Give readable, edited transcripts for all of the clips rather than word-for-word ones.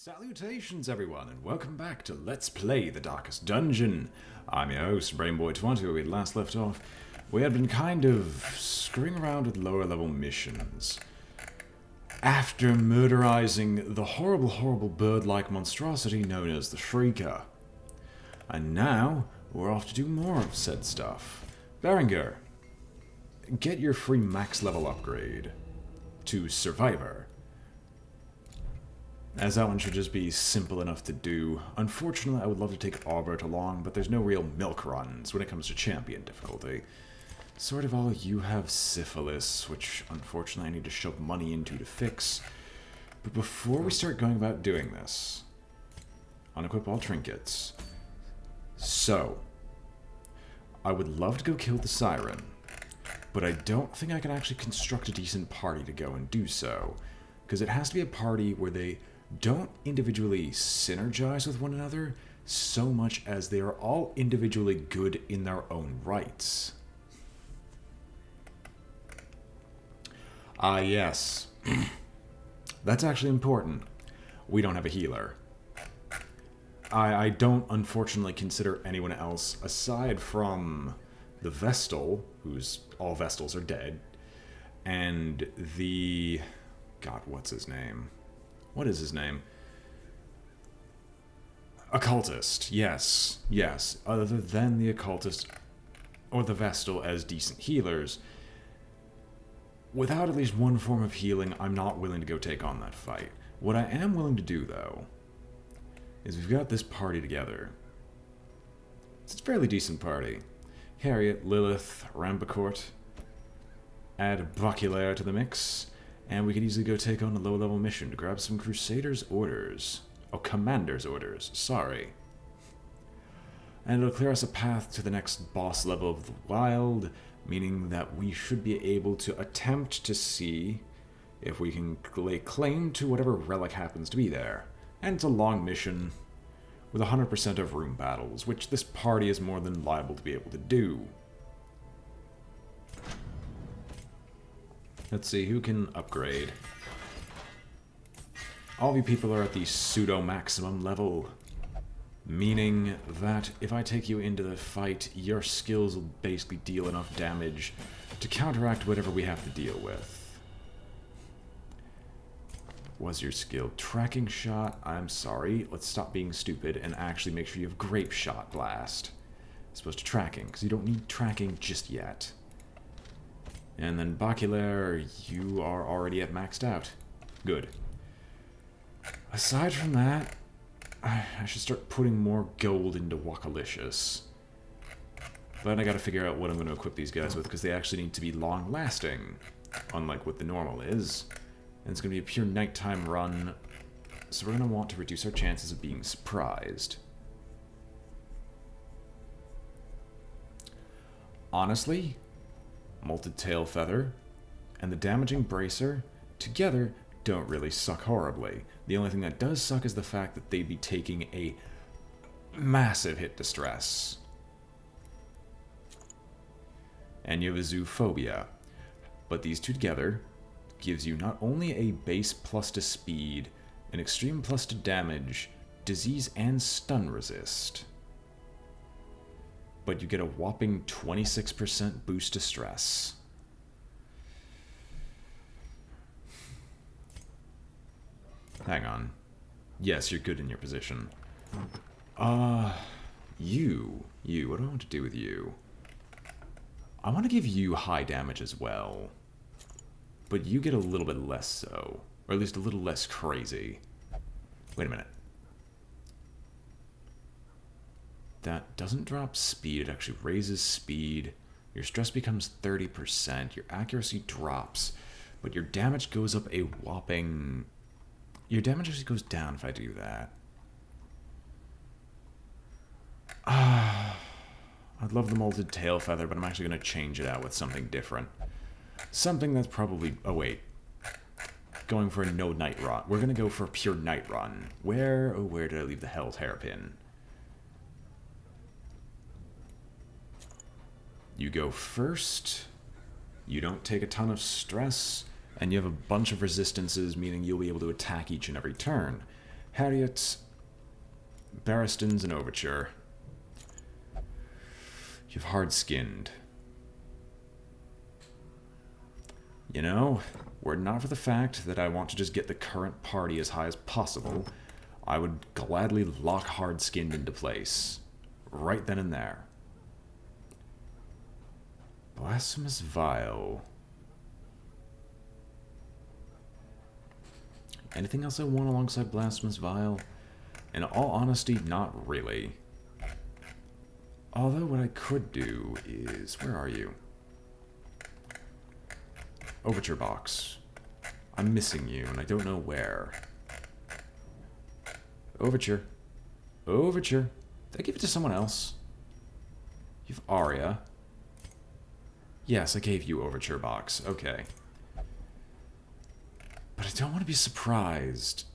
Salutations everyone, and welcome back to Let's Play The Darkest Dungeon. I'm your host, BrainBoy. Where we last left off, we had been kind of screwing around with lower level missions. After murderizing the horrible bird-like monstrosity known as the Shrieker. And now, we're off to do more of said stuff. Berenger, get your free max level upgrade to Survivor. As that one should just be simple enough to do. Unfortunately, I would love to take Albert along, but there's no real milk runs when it comes to champion difficulty. Sort of all you have syphilis, which unfortunately I need to shove money into to fix. But before we start going about doing this, unequip all trinkets. So, I would love to go kill the Siren, but I don't think I can actually construct a decent party to go and do so, because it has to be a party where they don't individually synergize with one another so much as they are all individually good in their own rights. Ah, yes. That's actually important. We don't have a healer. I don't unfortunately consider anyone else, aside from the Vestal, who's all Vestals are dead, and the... God, what's his name? What is his name? Occultist, yes. Other than the Occultist or the Vestal as decent healers, without at least one form of healing, I'm not willing to go take on that fight. What I am willing to do, though, is we've got this party together. It's a fairly decent party. Harriet, Lilith, Rambacourt, add Baculaire to the mix, and we could easily go take on a low-level mission to grab some Crusaders' orders. Oh, Commander's orders, sorry. And it'll clear us a path to the next boss level of the Wild, meaning that we should be able to attempt to see if we can lay claim to whatever relic happens to be there. And it's a long mission with 100% of room battles, which this party is more than liable to be able to do. Let's see, who can upgrade? All of you people are at the pseudo-maximum level, meaning that if I take you into the fight, your skills will basically deal enough damage to counteract whatever we have to deal with. Was your skill tracking shot? I'm sorry, let's stop being stupid and actually make sure you have grape shot blast. As opposed to tracking, because you don't need tracking just yet. And then Baculaire, you are already at maxed out. Good. Aside from that, I should start putting more gold into Wakalicious. But I gotta figure out what I'm gonna equip these guys with, because they actually need to be long-lasting, unlike what the normal is. And it's gonna be a pure nighttime run, so we're gonna want to reduce our chances of being surprised. Honestly, Molted Tail Feather and the Damaging Bracer together don't really suck horribly. The only thing that does suck is the fact that they'd be taking a massive hit to stress. And you have a Zoophobia. But these two together gives you not only a base plus to speed, an extreme plus to damage, disease and stun resist, but you get a whopping 26% boost to stress. Hang on. Yes, you're good in your position. You. What do I want to do with you? I want to give you high damage as well. But you get a little bit less so. Or at least a little less crazy. Wait a minute. That doesn't drop speed, it actually raises speed. Your stress becomes 30%, your accuracy drops, but your damage goes up a whopping... Your damage actually goes down if I do that. I'd love the Molted Tail Feather, but I'm actually going to change it out with something different. Something that's probably... Oh, wait. Going for a no night run. We're going to go for a pure night run. Where did I leave the Hell's Hairpin? You go first, you don't take a ton of stress, and you have a bunch of resistances, meaning you'll be able to attack each and every turn. Harriet, Barristons, and Overture. You've hard-skinned. You know, were it not for the fact that I want to just get the current party as high as possible, I would gladly lock hard-skinned into place. Right then and there. Blasphemous Vial. Anything else I want alongside Blasphemous Vial? In all honesty, not really. Although what I could do is... Where are you? Overture box. I'm missing you, and I don't know where. Overture. Overture. Did I give it to someone else? You've Aria. Yes, I gave you Overture box. Okay. But I don't want to be surprised.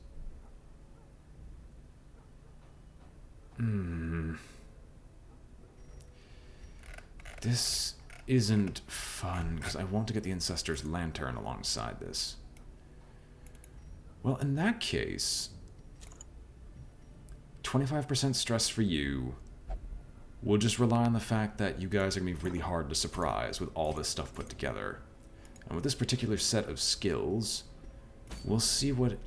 This isn't fun, because I want to get the Ancestor's Lantern alongside this. Well, in that case, 25% stress for you. We'll just rely on the fact that you guys are going to be really hard to surprise with all this stuff put together. And with this particular set of skills, we'll see what it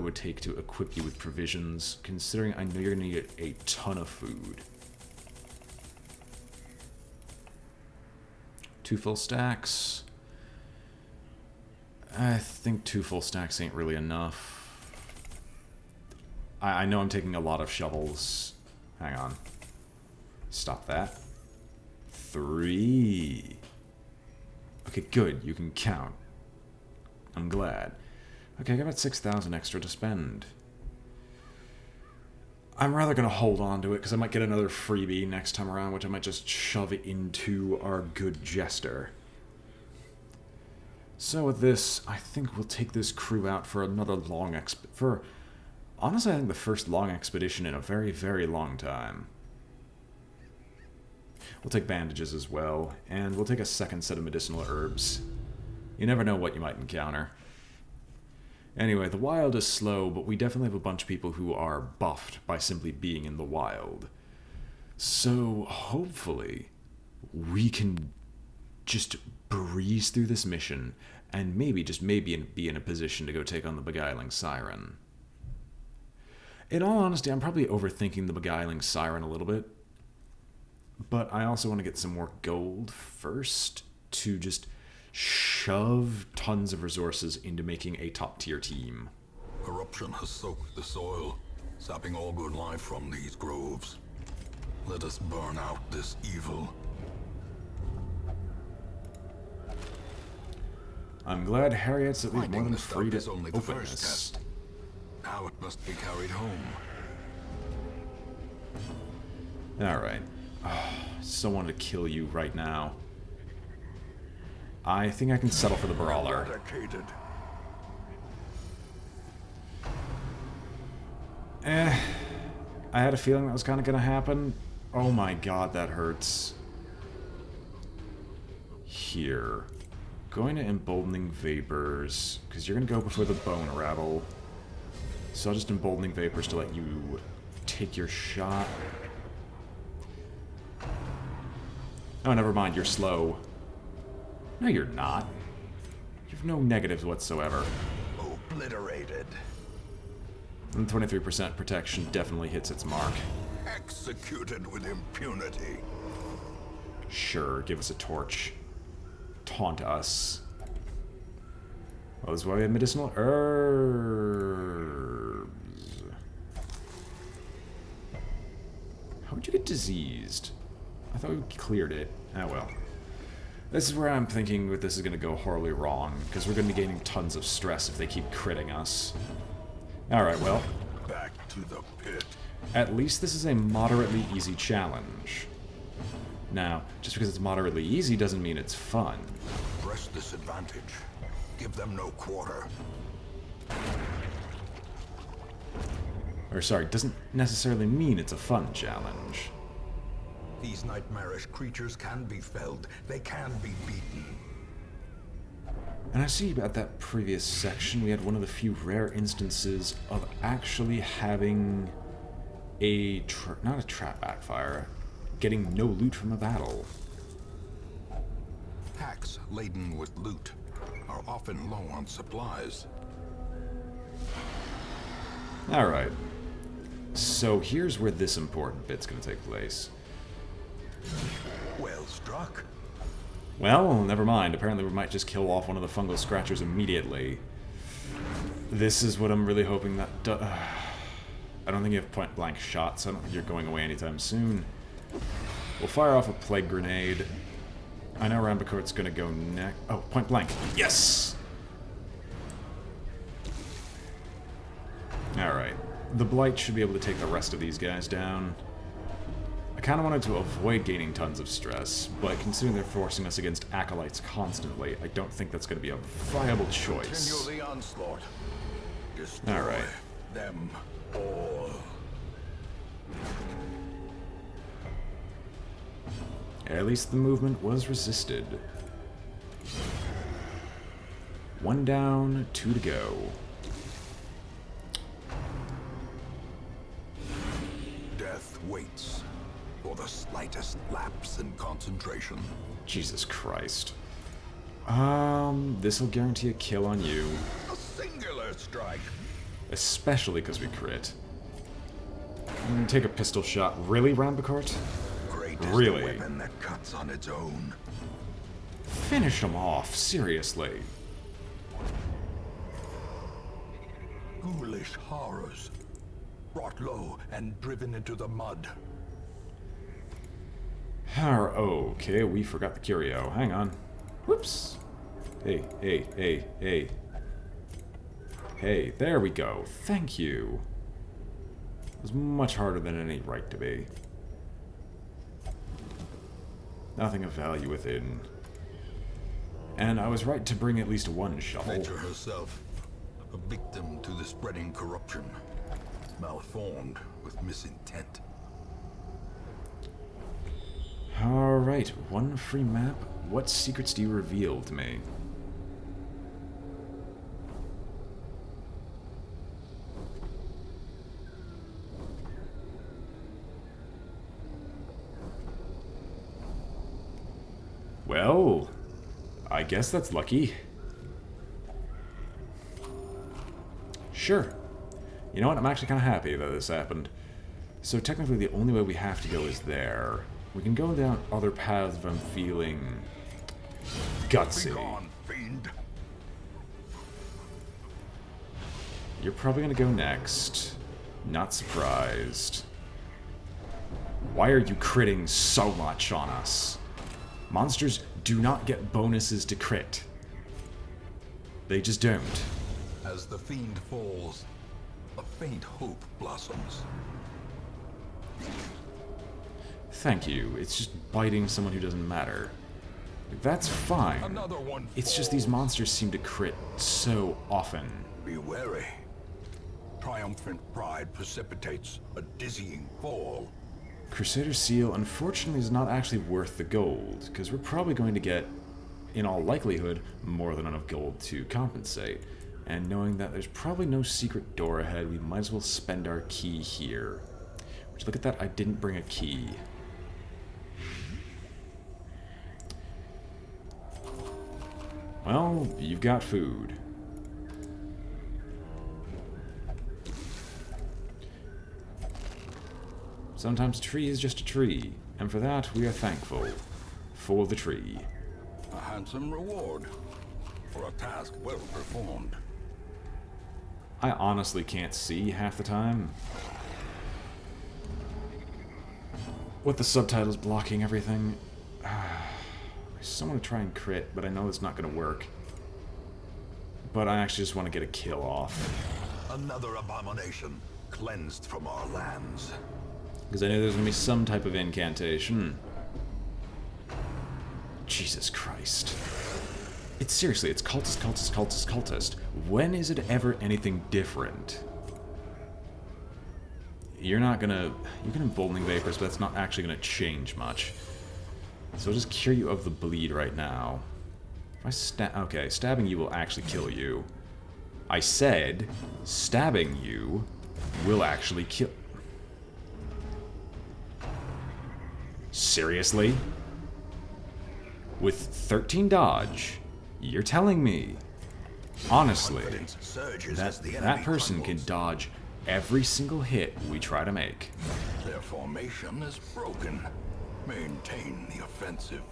would take to equip you with provisions, considering I know you're going to need a ton of food. 2 full stacks. I think 2 full stacks ain't really enough. I know I'm taking a lot of shovels. Hang on. Stop that. 3. Okay, good. You can count. I'm glad. Okay, I got about 6,000 extra to spend. I'm rather going to hold on to it, because I might get another freebie next time around, which I might just shove it into our good jester. So with this, I think we'll take this crew out for another long honestly, I think the first long expedition in a very, very long time. We'll take bandages as well, and we'll take a second set of medicinal herbs. You never know what you might encounter. Anyway, the wild is slow, but we definitely have a bunch of people who are buffed by simply being in the wild. So, hopefully, we can just breeze through this mission, and maybe, just maybe, be in a position to go take on the Beguiling Siren. In all honesty, I'm probably overthinking the Beguiling Siren a little bit, but I also want to get some more gold first to just shove tons of resources into making a top-tier team. Corruption has soaked the soil, sapping all good life from these groves. Let us burn out this evil. I'm glad Harriet's at least more than Finding the free stuff to is only the open first this. test. Now it must be carried home. Alright. Still wanted to kill you right now. I think I can settle for the Brawler. Eradicated. I had a feeling that was kind of going to happen. Oh my god, that hurts. Here. Going to Emboldening Vapors, because you're going to go before the Bone Rattle. So I'll just Emboldening Vapors to let you take your shot. Oh, never mind, you're slow. No, you're not. You have no negatives whatsoever. Obliterated. And 23% protection definitely hits its mark. Executed with impunity. Sure, give us a torch. Taunt us. Well, this is why we have medicinal herbs. How would you get diseased? I thought we cleared it. Ah, well. This is where I'm thinking that this is going to go horribly wrong, because we're going to be gaining tons of stress if they keep critting us. Alright, well. Back to the pit. At least this is a moderately easy challenge. Now, just because it's moderately easy doesn't mean it's fun. Press this advantage. Give them no quarter. Or sorry, doesn't necessarily mean it's a fun challenge. These nightmarish creatures can be felled. They can be beaten. And I see at that previous section we had one of the few rare instances of actually having a not a trap backfire, getting no loot from a battle. Packs laden with loot are often low on supplies. Alright. So here's where this important bit's gonna take place. Well struck. Well, never mind. Apparently we might just kill off one of the fungal scratchers immediately. This is what I'm really hoping that I don't think you have point-blank shots. I don't think you're going away anytime soon. We'll fire off a plague grenade. I know Rambicort's gonna go next. Oh, point-blank. Yes! Alright. The Blight should be able to take the rest of these guys down. I kind of wanted to avoid gaining tons of stress, but considering they're forcing us against acolytes constantly, I don't think that's going to be a viable choice. Continue the onslaught. Destroy Alright. them all. At least the movement was resisted. 1 down, 2 to go. Death waits for the slightest lapse in concentration. Jesus Christ. This'll guarantee a kill on you. A singular strike. Especially because we crit. Take a pistol shot. Really, Rambicord? Great is Really? the weapon that cuts on its own. Finish him off, seriously. Ghoulish horrors. Brought low and driven into the mud. Okay, we forgot the curio. Hang on. Whoops. Hey, hey, hey, hey. Hey, there we go. Thank you. It was much harder than any right to be. Nothing of value within. And I was right to bring at least one shovel. Nature herself, a victim to the spreading corruption. Malformed with misintent. Alright, one free map. What secrets do you reveal to me? Well, I guess that's lucky. Sure. You know what? I'm actually kind of happy that this happened. So technically the only way we have to go is there. We can go down other paths if I'm feeling gutsy. Be gone, fiend. You're probably gonna go next. Not surprised. Why are you critting so much on us? Monsters do not get bonuses to crit. They just don't. As the fiend falls, a faint hope blossoms. Thank you. It's just biting someone who doesn't matter. That's fine. Another one It's just these monsters seem to crit so often. Be wary. Triumphant pride precipitates a dizzying fall. Crusader Seal, unfortunately, is not actually worth the gold, because we're probably going to get, in all likelihood, more than enough gold to compensate. And knowing that there's probably no secret door ahead, we might as well spend our key here. Which, look at that, I didn't bring a key. Well, you've got food. Sometimes a tree is just a tree, and for that we are thankful. For the tree. A handsome reward for a task well performed. I honestly can't see half the time. With the subtitles blocking everything. I just want to try and crit, but I know it's not going to work. But I actually just want to get a kill off. Another abomination cleansed from our lands. Because I know there's going to be some type of incantation. Jesus Christ. It's seriously, it's cultist, cultist, cultist, cultist. When is it ever anything different? You're not gonna... You can emboldening vapors, but that's not actually gonna change much. So I'll just cure you of the bleed right now. If I okay, stabbing you will actually kill you. I said stabbing you will actually kill... Seriously? With 13 dodge, you're telling me, honestly, that person can dodge every single hit we try to make? Their formation is broken. Maintain the offensive.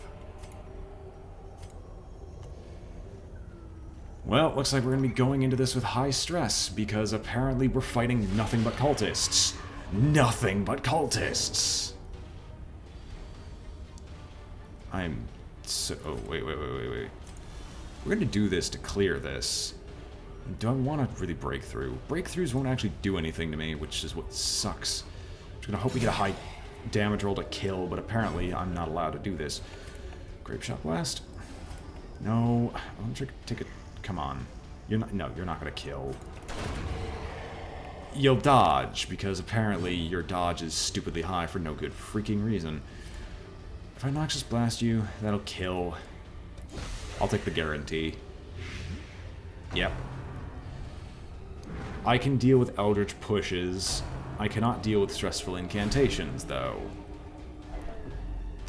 Well, looks like we're going to be going into this with high stress, because apparently we're fighting nothing but cultists. Nothing but cultists! I'm so... Oh, wait. We're going to do this to clear this. Do I want to really break through? Breakthroughs won't actually do anything to me, which is what sucks. I'm just going to hope we get a high damage roll to kill, but apparently I'm not allowed to do this. Grape Shot Blast? No. I'm trying to take a... Come on. You're not... No, you're not going to kill. You'll dodge, because apparently your dodge is stupidly high for no good freaking reason. If I Noxious Blast you, that'll kill. I'll take the guarantee. Yep. I can deal with Eldritch Pushes. I cannot deal with Stressful Incantations, though.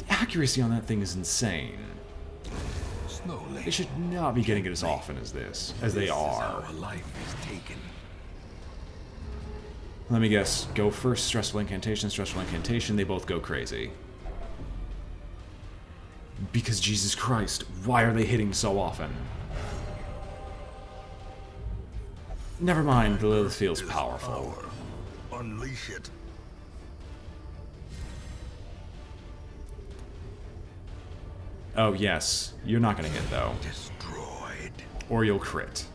The accuracy on that thing is insane. They should not be getting it as often as this, as they are. Let me guess. Go first, Stressful Incantation, they both go crazy. Because Jesus Christ, why are they hitting so often? Never mind, the Lilith feels powerful. Unleash it. Oh yes, you're not gonna hit though. Destroyed. Or you'll crit.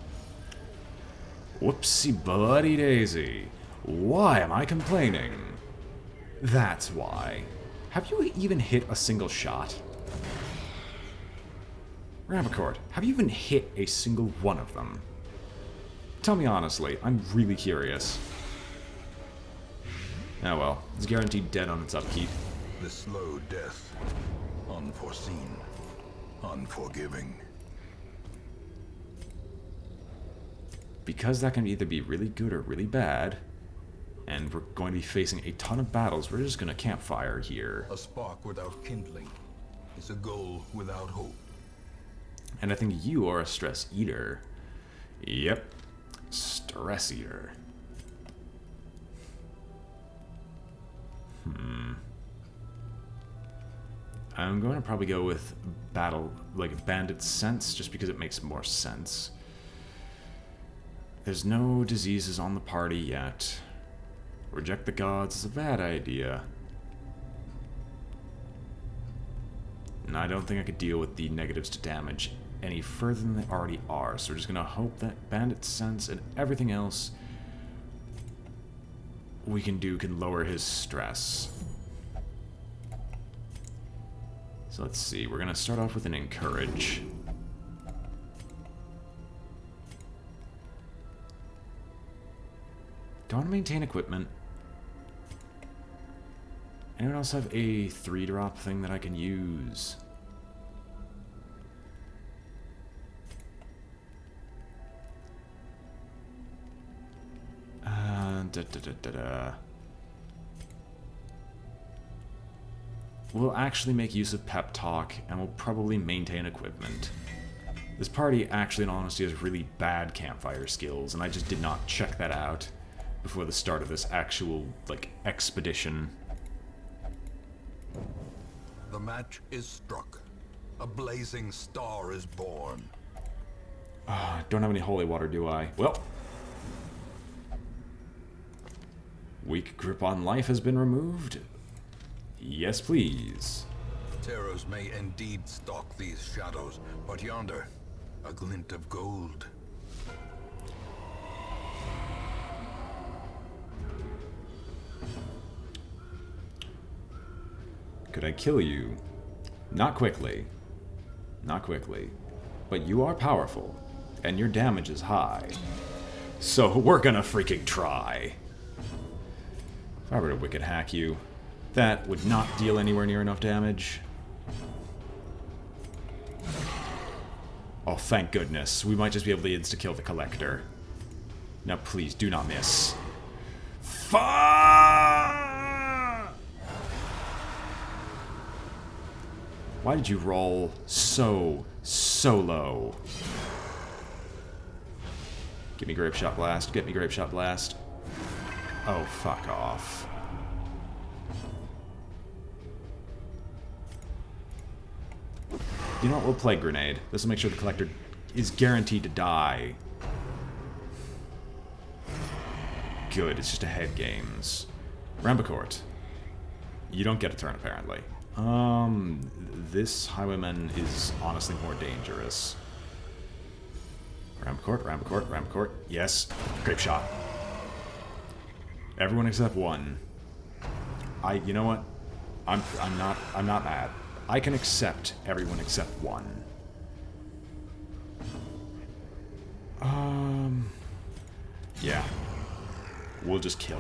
Whoopsie bloody daisy. Why am I complaining? That's why. Have you even hit a single shot? Ravicord, have you even hit a single one of them? Tell me honestly, I'm really curious. Oh well, it's guaranteed dead on its upkeep. The slow death. Unforeseen. Unforgiving. Because that can either be really good or really bad, and we're going to be facing a ton of battles, we're just going to campfire here. A spark without kindling is a goal without hope. And I think you are a stress eater. Yep. Stress eater. I'm going to probably go with Bandit Sense, just because it makes more sense. There's no diseases on the party yet. Reject the gods is a bad idea. And I don't think I could deal with the negatives to damage any further than they already are, so we're just going to hope that Bandit Sense and everything else we can do can lower his stress. So let's see, we're going to start off with an Encourage. Do I want to maintain equipment? Anyone else have a 3-drop thing that I can use? We'll actually make use of Pep Talk, and we'll probably maintain equipment. This party, actually, in all honesty, has really bad campfire skills, and I just did not check that out before the start of this actual, expedition. The match is struck. A blazing star is born. Don't have any holy water, do I? Well. Weak grip on life has been removed. Yes, please. Terrors may indeed stalk these shadows, but yonder, a glint of gold. Could I kill you? Not quickly. Not quickly. But you are powerful, and your damage is high. So we're gonna freaking try. If I were to Wicked Hack you, that would not deal anywhere near enough damage. Oh, thank goodness. We might just be able to insta-kill the Collector. Now, please, do not miss. Fuck! Why did you roll so low? Give me Grape Shot Blast. Get me Grape Shot Blast. Oh, fuck off. You know what? We'll Plague Grenade. This will make sure the Collector is guaranteed to die. Good, it's just a head games. Rambacourt. You don't get a turn, apparently. This Highwayman is honestly more dangerous. Rambacourt, Rambacourt, Rambacourt. Yes. Grape Shot. Everyone except one. You know what? I'm not mad. I can accept everyone except one. Yeah. We'll just kill.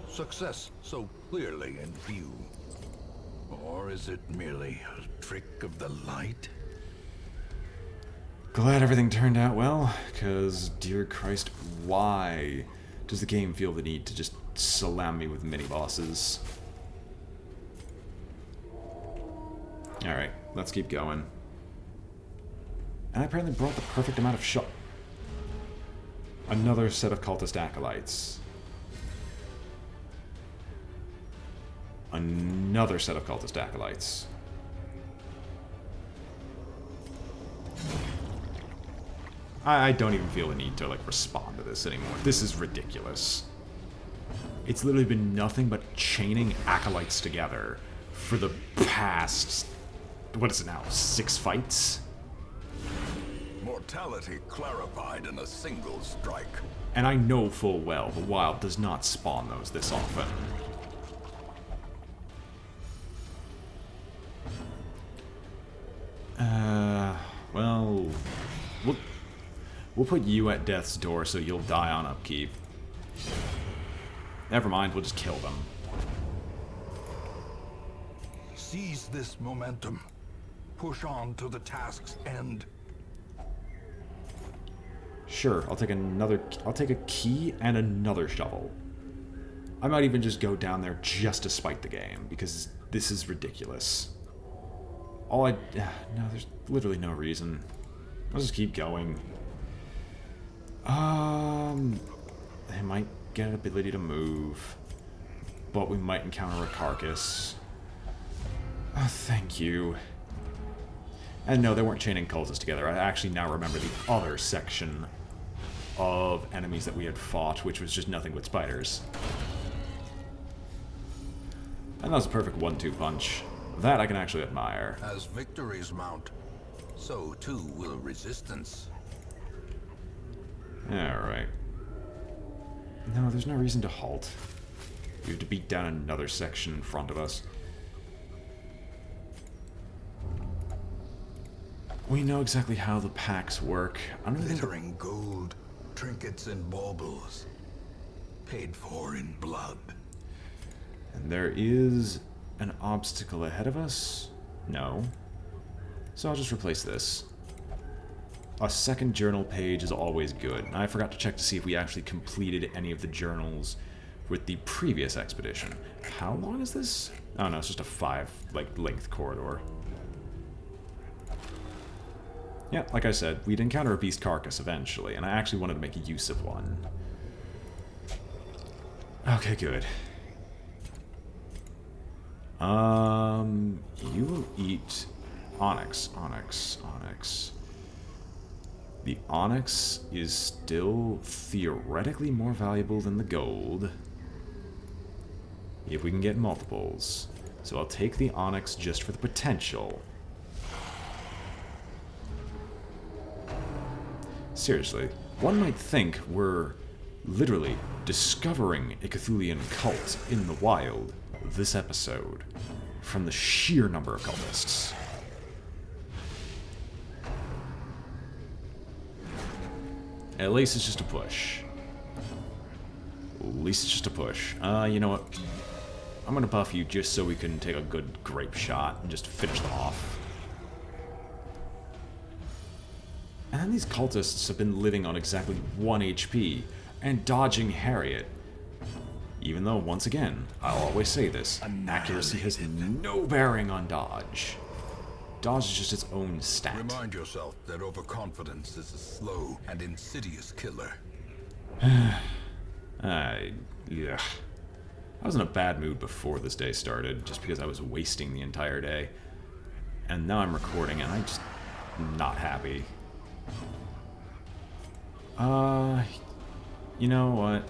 Success so clearly in view. Or is it merely a trick of the light? Glad everything turned out well, because, dear Christ, why does the game feel the need to just slam me with mini-bosses? Alright, let's keep going. And I apparently brought the perfect amount of shot. Another set of cultist acolytes. Another set of cultist acolytes. I don't even feel the need to, like, respond to this anymore. This is ridiculous. It's literally been nothing but chaining acolytes together for the past... what is it now? 6 fights? Mortality clarified in a single strike. And I know full well the wild does not spawn those this often. Well... We'll put you at death's door so you'll die on upkeep. Never mind, we'll just kill them. Seize this momentum. Push on to the task's end. Sure, I'll take a key and another shovel. I might even just go down there just to spite the game, because this is ridiculous. No, there's literally no reason. I'll just keep going. They might get an ability to move, but we might encounter a carcass. Oh, thank you. And no, they weren't chaining cultists together. I actually now remember the other section of enemies that we had fought, which was just nothing but spiders. And that was a perfect 1-2 punch. That I can actually admire. As victories mount, so too will resistance. Alright. No, there's no reason to halt. We have to beat down another section in front of us. We know exactly how the packs work. I don't think Glittering gold, trinkets and baubles, paid for in blood. And there is an obstacle ahead of us? No. So I'll just replace this. A second journal page is always good. I forgot to check to see if we actually completed any of the journals with the previous expedition. How long is this? Oh no, it's just a 5, length corridor. Yeah, like I said, we'd encounter a beast carcass eventually, and I actually wanted to make use of one. Okay, good. You will eat onyx, onyx, onyx. The onyx is still theoretically more valuable than the gold, if we can get multiples. So I'll take the onyx just for the potential. Seriously, one might think we're literally discovering a Cthulhian cult in the wild this episode from the sheer number of cultists. At least it's just a push. At least it's just a push. You know what? I'm gonna buff you just so we can take a good grape shot and just finish them off. And then these cultists have been living on exactly 1 HP and dodging Harriet. Even though, once again, I'll always say this, accuracy has no bearing on dodge. Dodge is just its own stat. Remind yourself that overconfidence is a slow and insidious killer. Yeah. I was in a bad mood before this day started, just because I was wasting the entire day. And now I'm recording, and I'm just not happy. You know what?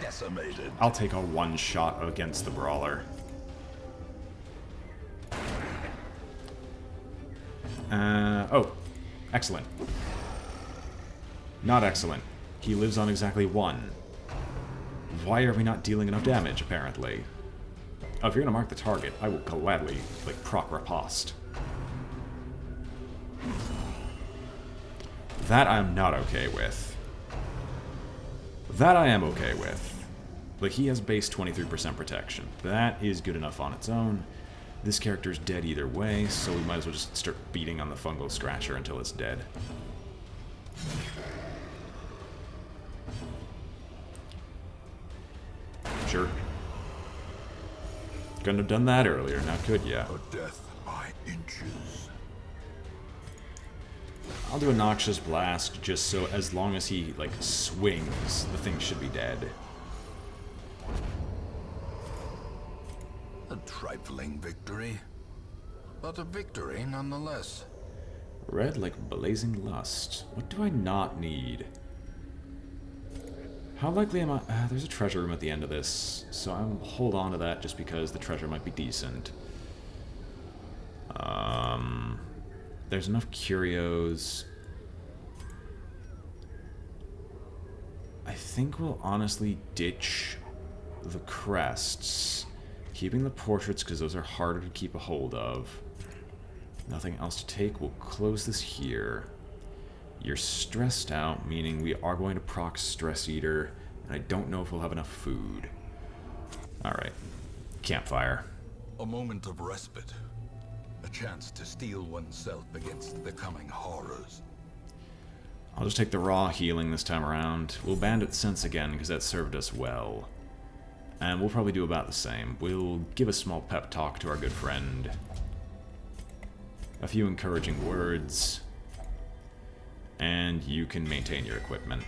Decimated. I'll take a one-shot against the Brawler. Oh. Excellent. Not excellent. He lives on exactly 1. Why are we not dealing enough damage, apparently? Oh, if you're gonna mark the target, I will gladly, like, proc riposte. That I'm not okay with. That I am okay with. Like, he has base 23% protection. That is good enough on its own. This character's dead either way, so we might as well just start beating on the fungal scratcher until it's dead. Sure. Couldn't have done that earlier, now could ya? A death by inches. I'll do a Noxious Blast, just so as long as he, like, swings, the thing should be dead. A trifling victory, but a victory nonetheless. Red like blazing lust. What do I not need? How likely am I... there's a treasure room at the end of this, so I'll hold on to that just because the treasure might be decent. There's enough curios. I think we'll honestly ditch the crests. Keeping the portraits because those are harder to keep a hold of. Nothing else to take. We'll close this here. You're stressed out, meaning we are going to proc Stress Eater, and I don't know if we'll have enough food. Alright. Campfire. A moment of respite. A chance to steel oneself against the coming horrors. I'll just take the raw healing this time around. We'll Bandit Sense again, because that served us well. And we'll probably do about the same. We'll give a small pep talk to our good friend. A few encouraging words. And you can maintain your equipment.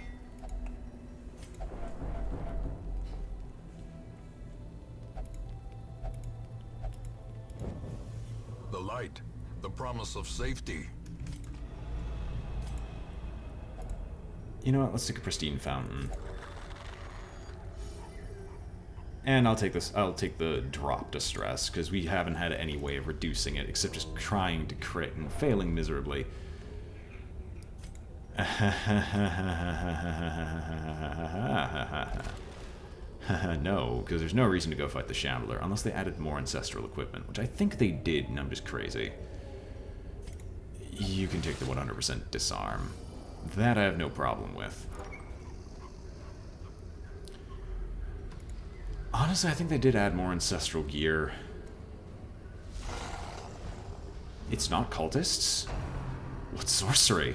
The light, the promise of safety. You know what? Let's take a pristine fountain. And I'll take this. I'll take the drop distress because we haven't had any way of reducing it except just trying to crit and failing miserably. No, because there's no reason to go fight the Shambler unless they added more ancestral equipment, which I think they did, and I'm just crazy. You can take the 100% disarm. That I have no problem with. Honestly, I think they did add more ancestral gear. It's not cultists? What sorcery?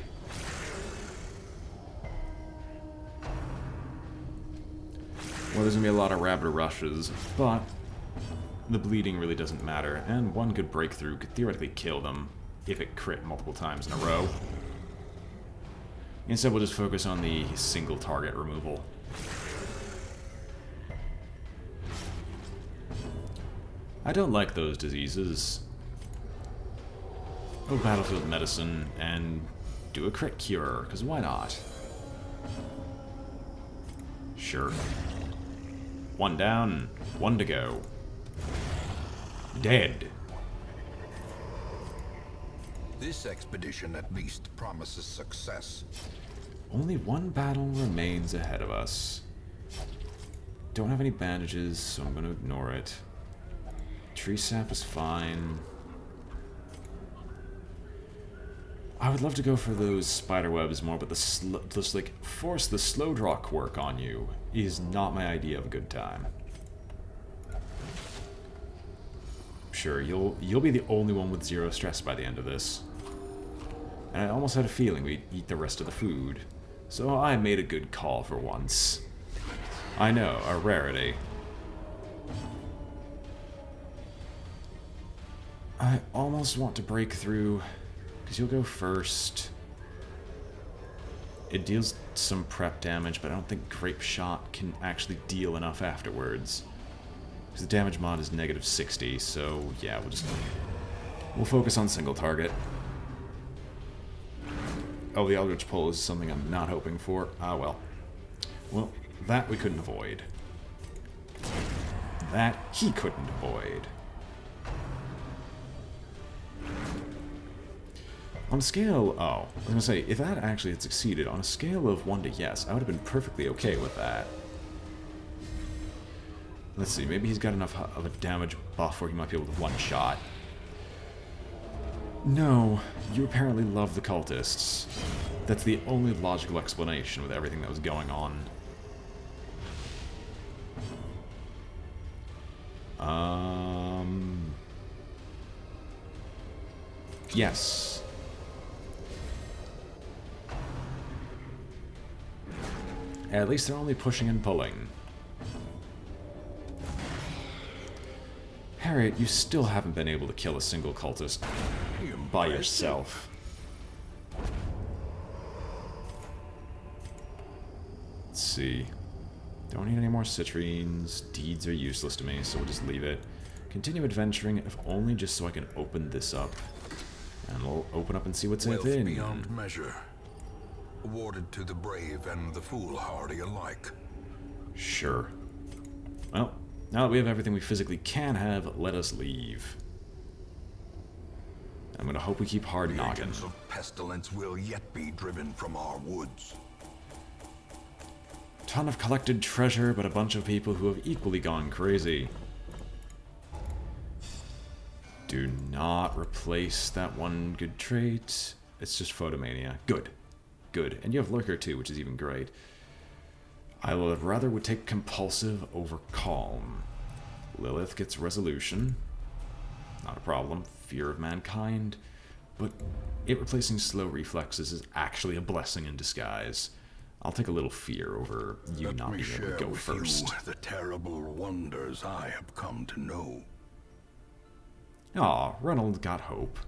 Well, there's gonna be a lot of rabbit rushes, but the bleeding really doesn't matter, and one good breakthrough could theoretically kill them if it crit multiple times in a row. Instead, we'll just focus on the single target removal. I don't like those diseases. Go battlefield medicine and do a crit cure, because why not? Sure. One down, one to go. Dead. This expedition at least promises success. Only one battle remains ahead of us. Don't have any bandages, so I'm going to ignore it. Tree sap is fine. I would love to go for those spider webs more, but just like force the slow draw quirk on you is not my idea of a good time. Sure, you'll be the only one with 0 stress by the end of this. And I almost had a feeling we'd eat the rest of the food. So I made a good call for once. I know, a rarity. I almost want to break through, because you'll go first. It deals some prep damage, but I don't think Grape Shot can actually deal enough afterwards. Because the damage mod is -60, so yeah, we'll focus on single target. Oh, the Eldritch Pull is something I'm not hoping for. Ah, well. Well, that we couldn't avoid. That he couldn't avoid. On a scale... Oh, I was going to say, if that actually had succeeded, on a scale of 1 to yes, I would have been perfectly okay with that. Let's see, maybe he's got enough of a damage buff where he might be able to one-shot. No, you apparently love the cultists. That's the only logical explanation with everything that was going on. Yes. At least they're only pushing and pulling. Harriet, you still haven't been able to kill a single cultist by yourself. Let's see. Don't need any more citrines. Deeds are useless to me, so we'll just leave it. Continue adventuring, if only just so I can open this up. And we'll open up and see what's Wealth within. beyond measure. Awarded to the brave and the foolhardy alike. Sure. Well, now that we have everything we physically can have, let us leave. I'm gonna hope we keep hard The noggin. agents of pestilence will yet be driven from our woods. Ton of collected treasure, but a bunch of people who have equally gone crazy. Do not replace that one good trait. It's just photomania. Good. Good. And you have Lurker too, which is even great. I would rather would take compulsive over calm. Lilith gets resolution. Not a problem. Fear of mankind. But it replacing slow reflexes is actually a blessing in disguise. I'll take a little fear over you Let not me being able share to go with first. you the terrible wonders I have come to know. Aw, Reynolds got hope.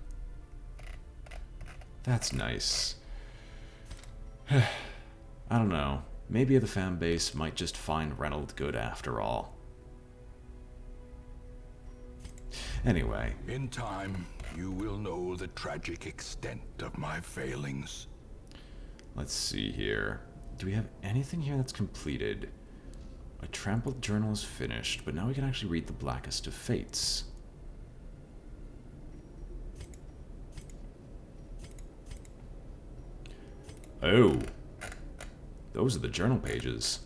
That's nice. I don't know. Maybe the fan base might just find Reynolds good after all. Anyway. In time, you will know the tragic extent of my failings. Let's see here. Do we have anything here that's completed? A trampled journal is finished, but now we can actually read the Blackest of Fates. Oh. Those are the journal pages.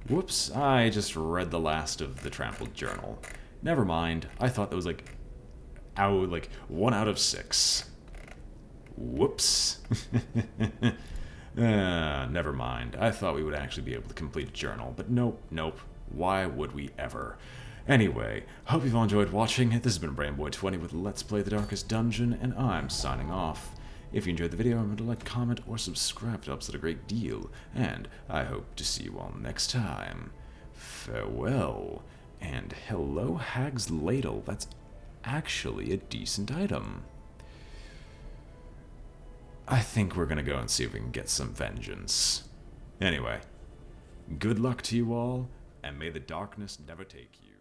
Whoops, I just read the last of the trampled journal. Never mind, I thought that was like 1 out of 6. Whoops. Never mind. I thought we would actually be able to complete a journal, but nope. Why would we ever? Anyway, hope you've all enjoyed watching. This has been BrainBoy20 with Let's Play the Darkest Dungeon, and I'm signing off. If you enjoyed the video, remember to like, comment, or subscribe. It helps out a great deal, and I hope to see you all next time. Farewell, and hello Hag's Ladle. That's actually a decent item. I think we're gonna go and see if we can get some vengeance. Anyway, good luck to you all, and may the darkness never take you.